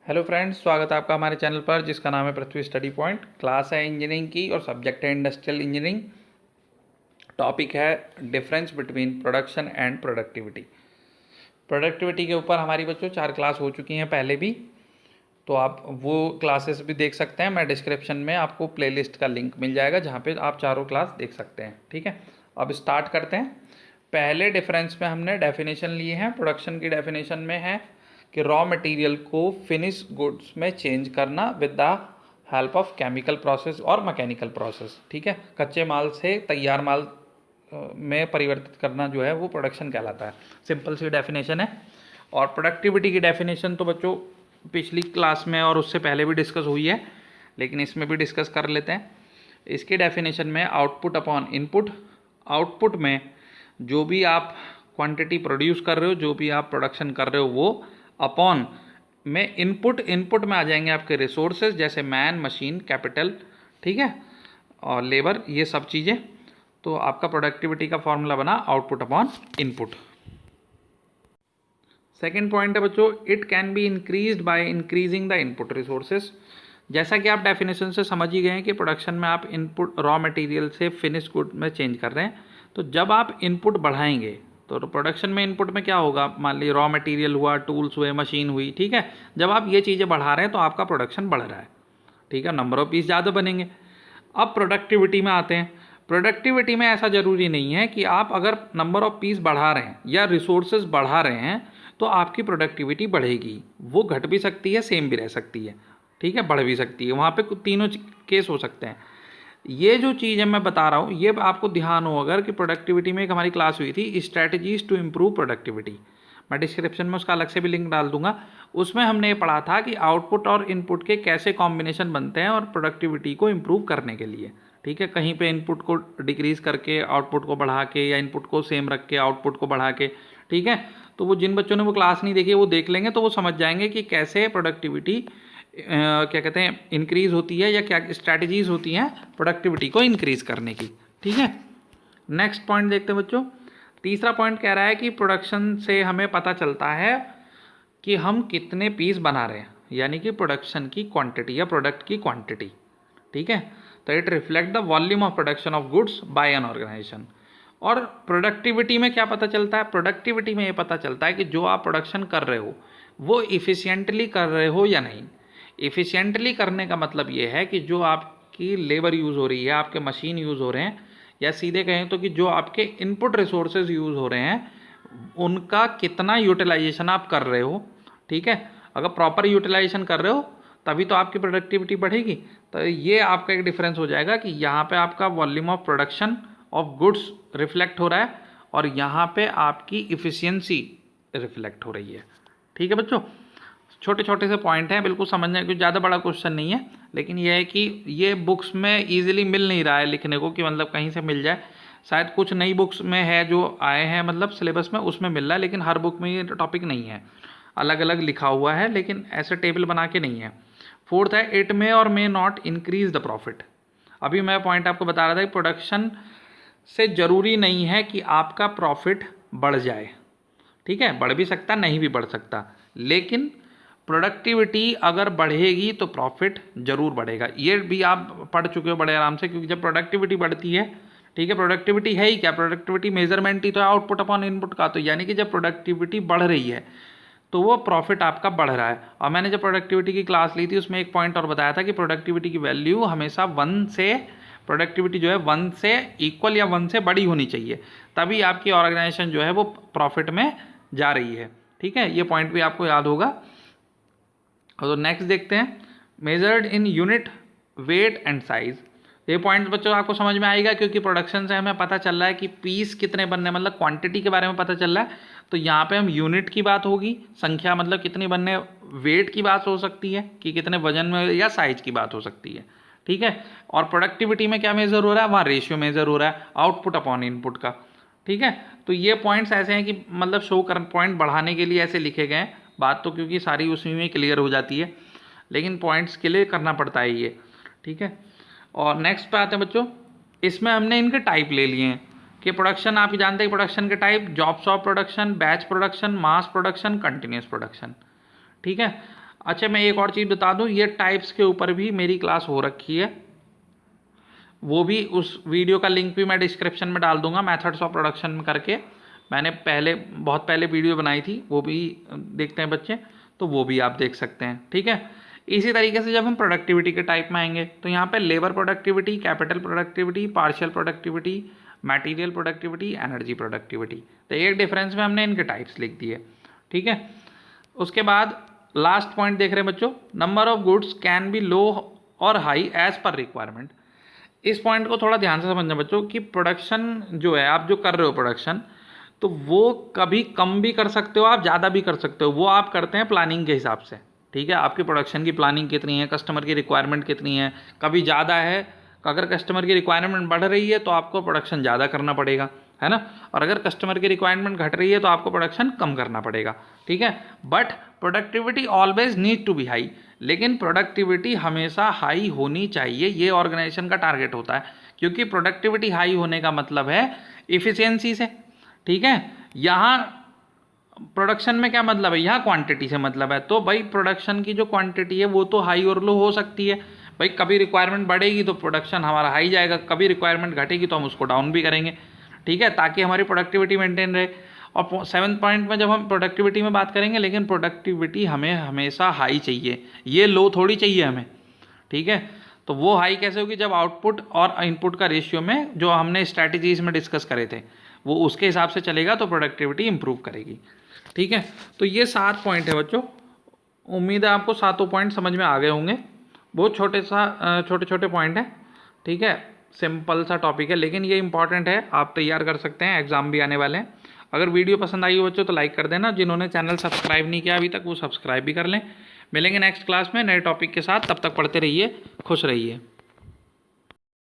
Hello friends, स्वागत है आपका हमारे चैनल पर जिसका नाम है पृथ्वी स्टडी पॉइंट। क्लास है इंजीनियरिंग की और सब्जेक्ट है इंडस्ट्रियल इंजीनियरिंग। टॉपिक है difference between production and productivity. Productivity के ऊपर हमारी बच्चों 4 क्लास हो चुकी हैं पहले भी, तो आप वो क्लासेस भी देख सकते हैं। मैं डिस्क्रिप्शन में आपको प्लेलिस्ट का लिंक मिल जाएगा जहाँ पे आप चारों क्लास देख सकते हैं। ठीक है, अब स्टार्ट करते हैं। पहले डिफरेंस में हमने डेफिनेशन लिए हैं। प्रोडक्शन की डेफिनेशन में है कि रॉ मटेरियल को फिनिश गुड्स में चेंज करना with the help of chemical process और मैकेनिकल प्रोसेस। ठीक है, कच्चे माल से तैयार माल में परिवर्तित करना जो है वो प्रोडक्शन कहलाता है। सिंपल सी डेफिनेशन है। और प्रोडक्टिविटी की डेफिनेशन तो बच्चों पिछली क्लास में और उससे पहले भी डिस्कस हुई है, लेकिन इसमें भी डिस्कस कर लेते हैं। इसकी डेफिनेशन में आउटपुट अपॉन इनपुट। आउटपुट में जो भी आप क्वांटिटी प्रोड्यूस कर रहे हो, जो भी आप प्रोडक्शन कर रहे हो, वो अपॉन में इनपुट में आ जाएंगे आपके रिसोर्सेज जैसे मैन, मशीन, कैपिटल, ठीक है, और लेबर, ये सब चीज़ें। तो आपका प्रोडक्टिविटी का फॉर्मूला बना output upon input. Second point है बच्चों, it can be increased by increasing the input resources. जैसा कि आप डेफिनेशन से समझ ही गए हैं कि प्रोडक्शन में आप इनपुट रॉ मटेरियल से फिनिश गुड में चेंज कर रहे हैं। तो जब आप इनपुट बढ़ाएंगे तो प्रोडक्शन में इनपुट में क्या होगा, मान लीजिए रॉ मटेरियल हुआ, टूल्स हुए, मशीन हुई, ठीक है। जब आप ये चीज़ें बढ़ा रहे हैं तो आपका प्रोडक्शन बढ़ रहा है, ठीक है, नंबर ऑफ पीस ज़्यादा बनेंगे। अब प्रोडक्टिविटी में आते हैं। प्रोडक्टिविटी में ऐसा ज़रूरी नहीं है कि आप अगर नंबर ऑफ पीस बढ़ा रहे हैं या रिसोर्सेज बढ़ा रहे हैं तो आपकी प्रोडक्टिविटी बढ़ेगी। वो घट भी सकती है, सेम भी रह सकती है, ठीक है, बढ़ भी सकती है। वहाँ पे तीनों केस हो सकते हैं। ये जो चीज़ है मैं बता रहा हूँ, ये आपको ध्यान हो अगर कि प्रोडक्टिविटी में एक हमारी क्लास हुई थी स्ट्रैटेजीज टू इम्प्रूव प्रोडक्टिविटी। मैं डिस्क्रिप्शन में उसका अलग से भी लिंक डाल दूंगा। उसमें हमने ये पढ़ा था कि आउटपुट और इनपुट के कैसे कॉम्बिनेशन बनते हैं और प्रोडक्टिविटी को इम्प्रूव करने के लिए, ठीक है। कहीं पे इनपुट को डिक्रीज करके आउटपुट को बढ़ा के, या इनपुट को सेम रख के आउटपुट को बढ़ा के, ठीक है। तो वो जिन बच्चों ने वो क्लास नहीं देखी वो देख लेंगे तो वो समझ जाएंगे कि कैसे प्रोडक्टिविटी क्या कहते हैं इंक्रीज होती है, या क्या स्ट्रैटेजीज होती हैं प्रोडक्टिविटी को इंक्रीज करने की, ठीक है। नेक्स्ट पॉइंट देखते हैं बच्चों। तीसरा पॉइंट कह रहा है कि प्रोडक्शन से हमें पता चलता है कि हम कितने पीस बना रहे हैं, यानी कि प्रोडक्शन की क्वांटिटी या प्रोडक्ट की क्वांटिटी, ठीक है। तो it reflect the volume of production of goods by an organisation. और प्रोडक्टिविटी में क्या पता चलता है, प्रोडक्टिविटी में ये पता चलता है कि जो आप प्रोडक्शन कर रहे हो वो इफ़िशिएंटली कर रहे हो या नहीं। इफ़िशिएंटली करने का मतलब ये है कि जो आपकी लेबर यूज़ हो रही है, आपके मशीन यूज़ हो रहे हैं, या सीधे कहें तो कि जो आपके इनपुट रिसोर्सेज यूज़ हो रहे हैं उनका कितना यूटिलाइजेशन आप कर रहे हो, ठीक है। अगर प्रॉपर यूटिलाइजेशन कर रहे हो तभी तो आपकी प्रोडक्टिविटी बढ़ेगी। तो ये आपका एक डिफरेंस हो जाएगा कि यहाँ पे आपका volume of production of goods reflect हो रहा है और यहाँ पे आपकी इफ़िशियंसी रिफ्लेक्ट हो रही है, ठीक है बच्चों। छोटे छोटे से पॉइंट हैं, बिल्कुल समझने क्योंकि ज़्यादा बड़ा क्वेश्चन नहीं है, लेकिन यह है कि ये बुक्स में ईजिली मिल नहीं रहा है लिखने को कि मतलब कहीं से मिल जाए। शायद कुछ नई बुक्स में है जो आए हैं मतलब सिलेबस में, उसमें मिल रहा है, लेकिन हर बुक में ये टॉपिक नहीं है, अलग अलग लिखा हुआ है, लेकिन ऐसे टेबल बना के नहीं है। फोर्थ है, इट मे और may not increase the profit. अभी मैं पॉइंट आपको बता रहा था कि प्रोडक्शन से ज़रूरी नहीं है कि आपका प्रॉफिट बढ़ जाए, ठीक है, बढ़ भी सकता, नहीं भी बढ़ सकता, लेकिन प्रोडक्टिविटी अगर बढ़ेगी तो प्रॉफिट जरूर बढ़ेगा। ये भी आप पढ़ चुके हो बड़े आराम से, क्योंकि जब प्रोडक्टिविटी बढ़ती है, ठीक है, प्रोडक्टिविटी है ही क्या, प्रोडक्टिविटी मेजरमेंट ही तो है आउटपुट अपॉन इनपुट का। तो यानी कि जब प्रोडक्टिविटी बढ़ रही है तो वो प्रॉफिट आपका बढ़ रहा है। और मैंने जब प्रोडक्टिविटी की क्लास ली थी उसमें एक पॉइंट और बताया था कि प्रोडक्टिविटी की वैल्यू हमेशा 1 से, प्रोडक्टिविटी जो है 1 से इक्वल या 1 से बड़ी होनी चाहिए, तभी आपकी ऑर्गेनाइजेशन जो है वो प्रॉफिट में जा रही है, ठीक है। ये पॉइंट भी आपको याद होगा। तो नेक्स्ट देखते हैं, measured in unit weight and size. ये पॉइंट बच्चों आपको समझ में आएगा क्योंकि प्रोडक्शन से हमें पता चल रहा है कि पीस कितने बनने, मतलब क्वांटिटी के बारे में पता चल रहा है। तो यहाँ पे हम यूनिट की बात होगी, संख्या मतलब कितनी बनने, वेट की बात हो सकती है कि कितने वजन में, या साइज की बात हो सकती है, ठीक है। और प्रोडक्टिविटी में क्या मेजर हो रहा है, वहाँ रेशियो मेजर हो रहा है आउटपुट अपॉन इनपुट का, ठीक है। तो ये पॉइंट्स ऐसे हैं कि मतलब शो कर पॉइंट बढ़ाने के लिए ऐसे लिखे गए हैं। बात तो क्योंकि सारी उसी में क्लियर हो जाती है, लेकिन पॉइंट्स के लिए करना पड़ता है ये, ठीक है। और नेक्स्ट पे आते हैं बच्चों, इसमें हमने इनके टाइप ले लिए हैं कि प्रोडक्शन, आप जानते हैं प्रोडक्शन के type, jobs of production, batch production, mass production, continuous production, ठीक है। अच्छा, मैं एक और चीज़ बता दूं, ये टाइप्स के ऊपर भी मेरी क्लास हो रखी है, वो भी उस वीडियो का लिंक भी मैं डिस्क्रिप्शन में डाल दूंगा, मेथड्स ऑफ प्रोडक्शन में करके मैंने बहुत पहले वीडियो बनाई थी, वो भी देखते हैं बच्चे, तो वो भी आप देख सकते हैं। ठीक है, इसी तरीके से जब हम प्रोडक्टिविटी के टाइप में आएंगे तो यहाँ पे labour productivity, capital productivity, partial productivity, material productivity, energy productivity, तो एक डिफरेंस में हमने इनके टाइप्स लिख दिए। ठीक है, उसके बाद लास्ट पॉइंट देख रहे हैं बच्चों, number of goods can be low और हाई एज पर रिक्वायरमेंट। इस पॉइंट को थोड़ा ध्यान से समझना बच्चों कि प्रोडक्शन जो है, आप जो कर रहे हो प्रोडक्शन, तो वो कभी कम भी कर सकते हो, आप ज़्यादा भी कर सकते हो, वो आप करते हैं प्लानिंग के हिसाब से। ठीक है, आपकी प्रोडक्शन की प्लानिंग कितनी है, कस्टमर की रिक्वायरमेंट कितनी है, कभी ज़्यादा है, अगर कस्टमर की रिक्वायरमेंट बढ़ रही है तो आपको प्रोडक्शन ज़्यादा करना पड़ेगा, है ना, और अगर कस्टमर की रिक्वायरमेंट घट रही है तो आपको प्रोडक्शन कम करना पड़ेगा। ठीक है, but productivity always need to be high, लेकिन प्रोडक्टिविटी हमेशा हाई होनी चाहिए, ये ऑर्गेनाइजेशन का टारगेट होता है, क्योंकि प्रोडक्टिविटी हाई होने का मतलब है इफिशियंसी से। ठीक है, यहाँ प्रोडक्शन में क्या मतलब है, यहाँ क्वांटिटी से मतलब है, तो भाई प्रोडक्शन की जो क्वांटिटी है वो तो हाई और लो हो सकती है। भाई कभी रिक्वायरमेंट बढ़ेगी तो प्रोडक्शन हमारा हाई जाएगा, कभी रिक्वायरमेंट घटेगी तो हम उसको डाउन भी करेंगे। ठीक है, ताकि हमारी प्रोडक्टिविटी मेंटेन रहे। और 7th पॉइंट में जब हम प्रोडक्टिविटी में बात करेंगे, लेकिन प्रोडक्टिविटी हमें हमेशा हाई चाहिए, ये लो थोड़ी चाहिए हमें। ठीक है, तो वो हाई कैसे होगी, जब आउटपुट और इनपुट का रेशियो में जो हमने स्ट्रैटेजीज में डिस्कस करे थे वो उसके हिसाब से चलेगा तो प्रोडक्टिविटी इंप्रूव करेगी। ठीक है, तो ये 7 पॉइंट है बच्चों, उम्मीद है आपको 7 पॉइंट समझ में आ गए होंगे। बहुत छोटे छोटे पॉइंट हैं। ठीक है, सिंपल सा टॉपिक है, लेकिन ये इंपॉर्टेंट है, आप तैयार कर सकते हैं, एग्जाम भी आने वाले हैं। अगर वीडियो पसंद आई हो बच्चों तो लाइक कर देना, जिन्होंने चैनल सब्सक्राइब नहीं किया अभी तक वो सब्सक्राइब भी कर लें। मिलेंगे नेक्स्ट क्लास में नए टॉपिक के साथ, तब तक पढ़ते रहिए, खुश रहिए।